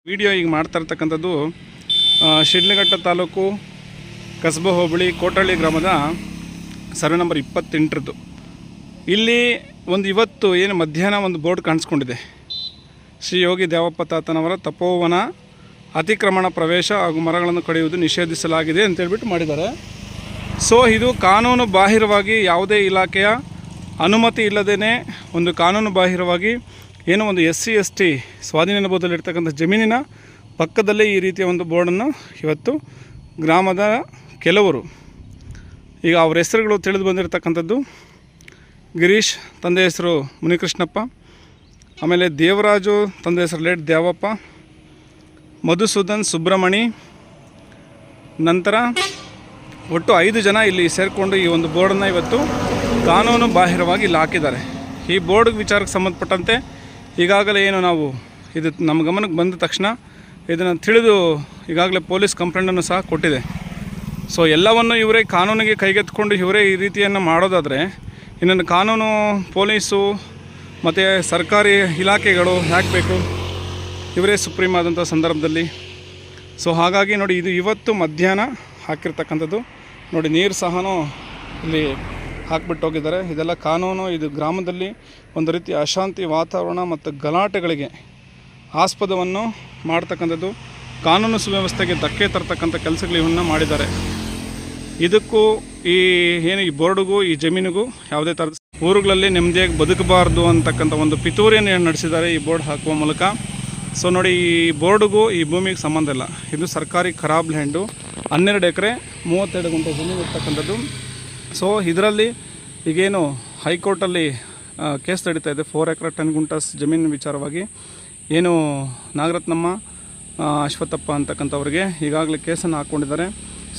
Video ಈಗ ಮಾಡ್ತಾ ಇರ್ತಕ್ಕಂಥದ್ದು ಶಿಡ್ಲಘಟ್ಟ ತಾಲೂಕು ಕಸಬಾ ಹೋಬಳಿ ಕೋಟಳ್ಳಿ ಗ್ರಾಮದ ಸರ್ವೆ ನಂಬರ್ 28ರದ್ದು. ಇಲ್ಲಿ ಇವತ್ತು ಏನು ಮಧ್ಯಾಹ್ನ ಒಂದು ಬೋರ್ಡ್ ಕಾಣಿಸ್ಕೊಂಡಿದೆ. ಶ್ರೀ ಯೋಗಿ ದೇವಪ್ಪ ತಾತನವರ ತಪೋವನ ಅತಿಕ್ರಮಣ ಪ್ರವೇಶ ಹಾಗೂ ಮರಗಳನ್ನು ಕಡಿಯುವುದು ನಿಷೇಧಿಸಲಾಗಿದೆ ಅಂತೇಳ್ಬಿಟ್ಟು ಮಾಡಿದ್ದಾರೆ. ಸೊ ಇದು ಕಾನೂನು ಬಾಹಿರವಾಗಿ ಯಾವುದೇ ಇಲಾಖೆಯ ಅನುಮತಿ ಇಲ್ಲದೇ ಒಂದು ಕಾನೂನು ಬಾಹಿರವಾಗಿ ಏನೋ ಒಂದು SC/ST ಸ್ವಾಧೀನ ಅನುಭವದಲ್ಲಿರ್ತಕ್ಕಂಥ ಜಮೀನಿನ ಪಕ್ಕದಲ್ಲೇ ಈ ರೀತಿಯ ಒಂದು ಬೋರ್ಡನ್ನು ಇವತ್ತು ಗ್ರಾಮದ ಕೆಲವರು, ಈಗ ಅವ್ರ ಹೆಸರುಗಳು ತಿಳಿದು ಬಂದಿರತಕ್ಕಂಥದ್ದು ಗಿರೀಶ್, ತಂದೆ ಹೆಸರು ಮುನಿಕೃಷ್ಣಪ್ಪ, ಆಮೇಲೆ ದೇವರಾಜು, ತಂದೆ ಹೆಸರು ಲೇಟ್ ದೇವಪ್ಪ, ಮಧುಸೂದನ್, ಸುಬ್ರಹ್ಮಣಿ, ನಂತರ ಒಟ್ಟು 5 ಜನ ಇಲ್ಲಿ ಸೇರಿಕೊಂಡು ಈ ಒಂದು ಬೋರ್ಡನ್ನು ಇವತ್ತು ಕಾನೂನು ಬಾಹಿರವಾಗಿ ಇಲ್ಲಿ ಹಾಕಿದ್ದಾರೆ. ಈ ಬೋರ್ಡ್ ವಿಚಾರಕ್ಕೆ ಸಂಬಂಧಪಟ್ಟಂತೆ ಈಗಾಗಲೇ ಏನು ನಾವು ಇದು ನಮ್ಮ ಗಮನಕ್ಕೆ ಬಂದ ತಕ್ಷಣ ಇದನ್ನು ತಿಳಿದು ಈಗಾಗಲೇ ಪೊಲೀಸ್ ಕಂಪ್ಲೇಂಟನ್ನು ಸಹ ಕೊಟ್ಟಿದೆ. ಸೊ ಎಲ್ಲವನ್ನು ಇವರೇ ಕಾನೂನಿಗೆ ಕೈಗೆತ್ತಿಕೊಂಡು ಇವರೇ ಈ ರೀತಿಯನ್ನು ಮಾಡೋದಾದರೆ ಇನ್ನೊಂದು ಕಾನೂನು ಪೊಲೀಸು ಮತ್ತು ಸರ್ಕಾರಿ ಇಲಾಖೆಗಳು ಯಾಕೆ ಬೇಕು? ಇವರೇ ಸುಪ್ರೀಂ ಆದಂಥ ಸಂದರ್ಭದಲ್ಲಿ. ಸೊ ಹಾಗಾಗಿ ನೋಡಿ, ಇದು ಇವತ್ತು ಮಧ್ಯಾಹ್ನ ಹಾಕಿರ್ತಕ್ಕಂಥದ್ದು. ನೋಡಿ, ನೀರು ಸಹ ಇಲ್ಲಿ ಹಾಕಿಬಿಟ್ಟು ಹೋಗಿದ್ದಾರೆ. ಇದೆಲ್ಲ ಕಾನೂನು. ಇದು ಗ್ರಾಮದಲ್ಲಿ ಒಂದು ರೀತಿ ಅಶಾಂತಿ ವಾತಾವರಣ ಮತ್ತು ಗಲಾಟೆಗಳಿಗೆ ಆಸ್ಪದವನ್ನು ಮಾಡ್ತಕ್ಕಂಥದ್ದು, ಕಾನೂನು ಸುವ್ಯವಸ್ಥೆಗೆ ಧಕ್ಕೆ ತರ್ತಕ್ಕಂಥ ಕೆಲಸಗಳು ಇವನ್ನ ಮಾಡಿದ್ದಾರೆ. ಇದಕ್ಕೂ ಈ ಬೋರ್ಡಿಗೂ ಈ ಜಮೀನಿಗೂ ಯಾವುದೇ ಥರದ ಊರುಗಳಲ್ಲಿ ನೆಮ್ಮದಿಯಾಗಿ ಬದುಕಬಾರ್ದು ಅಂತಕ್ಕಂಥ ಒಂದು ಪಿತೂರಿಯನ್ನು ನಡೆಸಿದ್ದಾರೆ ಈ ಬೋರ್ಡ್ ಹಾಕುವ ಮೂಲಕ. ಸೊ ನೋಡಿ, ಈ ಬೋರ್ಡಿಗೂ ಈ ಭೂಮಿಗೆ ಸಂಬಂಧ ಇಲ್ಲ. ಇದು ಸರ್ಕಾರಿ ಖರಾಬ್ ಲ್ಯಾಂಡು, 12 ಎಕರೆ 32 ಗುಂಟೆ ಜಮೀನು ಇರ್ತಕ್ಕಂಥದ್ದು. ಸೊ ಇದರಲ್ಲಿ ಈಗೇನು ಹೈಕೋರ್ಟಲ್ಲಿ ಕೇಸ್ ನಡೀತಾ ಇದೆ 4 ಎಕರೆ 10 ಗುಂಟಸ್ ಜಮೀನು ವಿಚಾರವಾಗಿ. ಏನು ನಾಗರತ್ನಮ್ಮ, ಅಶ್ವತ್ಥಪ್ಪ ಅಂತಕ್ಕಂಥವ್ರಿಗೆ ಈಗಾಗಲೇ ಕೇಸನ್ನು ಹಾಕ್ಕೊಂಡಿದ್ದಾರೆ.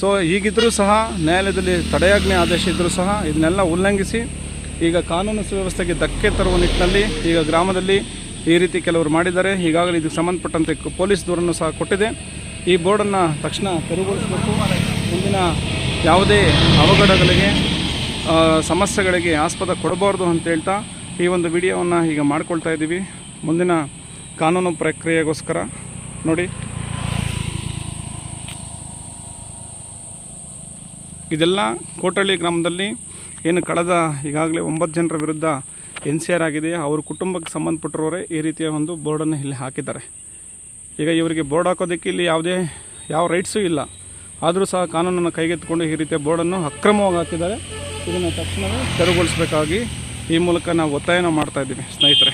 ಸೊ ಹೀಗಿದ್ದರೂ ಸಹ ನ್ಯಾಯಾಲಯದಲ್ಲಿ ತಡೆಯಾಜ್ಞೆ ಆದೇಶ ಇದ್ದರೂ ಸಹ ಇದನ್ನೆಲ್ಲ ಉಲ್ಲಂಘಿಸಿ ಈಗ ಕಾನೂನು ಸುವ್ಯವಸ್ಥೆಗೆ ಧಕ್ಕೆ ತರುವ ನಿಟ್ಟಿನಲ್ಲಿ ಈಗ ಗ್ರಾಮದಲ್ಲಿ ಈ ರೀತಿ ಕೆಲವರು ಮಾಡಿದ್ದಾರೆ. ಈಗಾಗಲೇ ಇದಕ್ಕೆ ಸಂಬಂಧಪಟ್ಟಂತೆ ಪೊಲೀಸ್ ದೂರನ್ನು ಸಹ ಕೊಟ್ಟಿದೆ. ಈ ಬೋರ್ಡನ್ನು ತಕ್ಷಣ ತೆರವುಗೊಳಿಸಬೇಕು. ಮುಂದಿನ ಯಾವುದೇ ಅವಘಡಗಳಿಗೆ ಸಮಸ್ಯೆಗಳಿಗೆ ಆಸ್ಪದ ಕೊಡಬಾರ್ದು ಅಂತ ಹೇಳ್ತಾ ಈ ಒಂದು ವಿಡಿಯೋವನ್ನು ಈಗ ಮಾಡ್ಕೊಳ್ತಾ ಇದ್ದೀವಿ. ಮುಂದಿನ ಕಾನೂನು ಪ್ರಕ್ರಿಯೆಗೋಸ್ಕರ ನೋಡಿ, ಇದೆಲ್ಲ ಕೋಟಳ್ಳಿ ಗ್ರಾಮದಲ್ಲಿ ಏನು ಕಳೆದ ಈಗಾಗಲೇ 9 ಜನರ ವಿರುದ್ಧ NCR ಆಗಿದೆ. ಅವ್ರ ಕುಟುಂಬಕ್ಕೆ ಸಂಬಂಧಪಟ್ಟಿರೋರೇ ಈ ರೀತಿಯ ಒಂದು ಬೋರ್ಡನ್ನು ಇಲ್ಲಿ ಹಾಕಿದ್ದಾರೆ. ಈಗ ಇವರಿಗೆ ಬೋರ್ಡ್ ಹಾಕೋದಕ್ಕೆ ಇಲ್ಲಿ ಯಾವ ರೈಟ್ಸೂ ಇಲ್ಲ. ಆದರೂ ಸಹ ಕಾನೂನನ್ನು ಕೈಗೆತ್ತಿಕೊಂಡು ಈ ರೀತಿಯ ಬೋರ್ಡನ್ನು ಅಕ್ರಮವಾಗಿ ಹಾಕಿದ್ದಾರೆ. ಇದನ್ನು ತಕ್ಷಣವೇ ತೆರವುಗೊಳಿಸಬೇಕಾಗಿ ಈ ಮೂಲಕ ನಾವು ಒತ್ತಾಯನ ಮಾಡ್ತಾ ಇದ್ದೀವಿ ಸ್ನೇಹಿತರೆ.